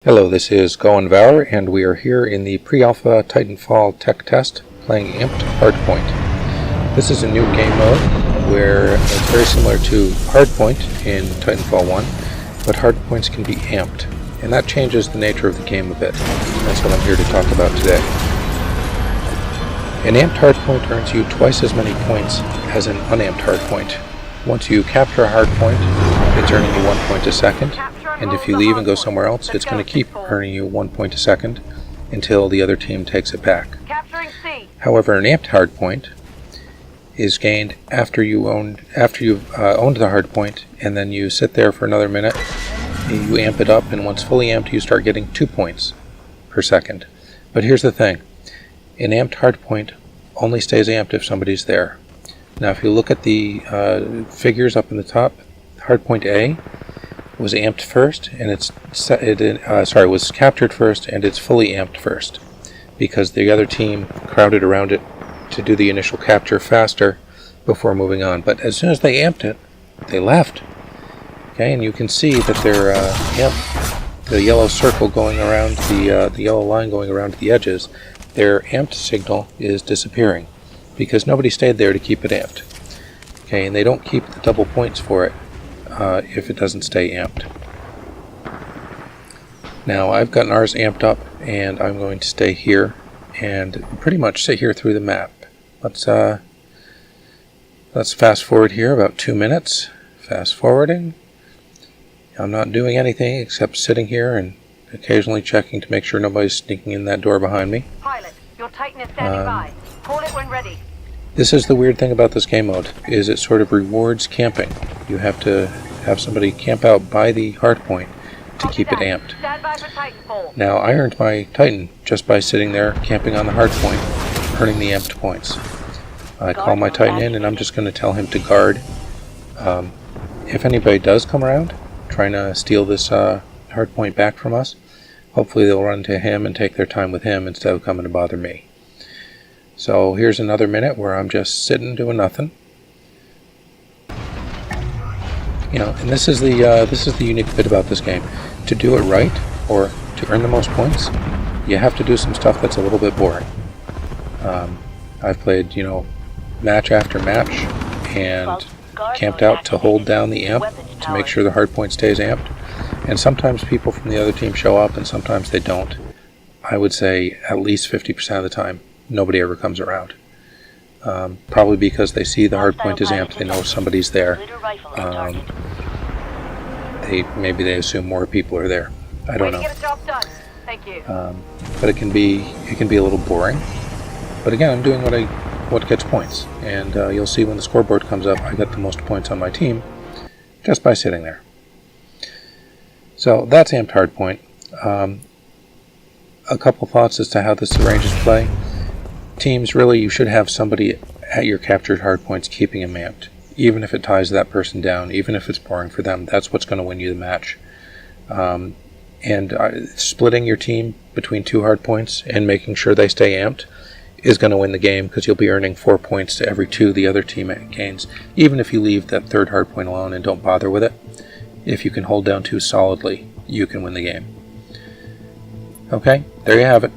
Hello, this is Goen Valor, and we are here in the pre-alpha Titanfall tech test playing Amped Hardpoint. This is a new game mode where it's very similar to Hardpoint in Titanfall 1, but hardpoints can be amped, and that changes the nature of the game a bit. That's what I'm here to talk about today. An amped hardpoint earns you twice as many points as an unamped hardpoint. Once you capture a hardpoint, it's earning you 1 point a second. And if you leave and go somewhere else, it's going to keep earning you 1 point a second until the other team takes it back. However, an amped hardpoint is gained after you've owned the hardpoint, and then you sit there for another minute. You amp it up, and once fully amped, you start getting 2 points per second. But here's the thing: an amped hardpoint only stays amped if somebody's there. Now, if you look at the figures up in the top, hardpoint A was amped first, and was captured first, and it's fully amped first, because the other team crowded around it to do the initial capture faster before moving on. But as soon as they amped it, they left. Okay, and you can see that their the yellow circle going around the yellow line going around the edges, their amped signal is disappearing because nobody stayed there to keep it amped. Okay, and they don't keep the double points for it if it doesn't stay amped. Now I've gotten ours amped up, and I'm going to stay here and pretty much sit here through the map. Let's fast forward here about 2 minutes. Fast forwarding. I'm not doing anything except sitting here and occasionally checking to make sure nobody's sneaking in that door behind me. Pilot, your Titan is standing by. Call it when ready. This is the weird thing about this game mode, is it sort of rewards camping. You have to have somebody camp out by the hardpoint to keep it amped. Stand by for Titanfall. Now, I earned my Titan just by sitting there camping on the hardpoint, earning the amped points. I call my Titan in, and I'm just going to tell him to guard. If anybody does come around trying to steal this hardpoint back from us, hopefully they'll run to him and take their time with him instead of coming to bother me. So here's another minute where I'm just sitting doing nothing. You know, and this is the unique bit about this game. To do it right, or to earn the most points, you have to do some stuff that's a little bit boring. I've played, match after match, and camped out to hold down the amp to make sure the hardpoint stays amped. And sometimes people from the other team show up, and sometimes they don't. I would say at least 50% of the time, nobody ever comes around. Probably because they see the hardpoint is amped, they know somebody's there. Maybe they assume more people are there. I don't know. But it can be a little boring. But again, I'm doing what gets points, and you'll see when the scoreboard comes up, I got the most points on my team just by sitting there. So that's Amped Hardpoint. A couple thoughts as to how this arranges play. Teams, really, you should have somebody at your captured hardpoints keeping them amped. Even if it ties that person down, even if it's boring for them, that's what's going to win you the match. Splitting your team between 2 hardpoints and making sure they stay amped is going to win the game, because you'll be earning 4 points to every 2 the other team gains, even if you leave that 3rd hardpoint alone and don't bother with it. If you can hold down 2 solidly, you can win the game. Okay, there you have it.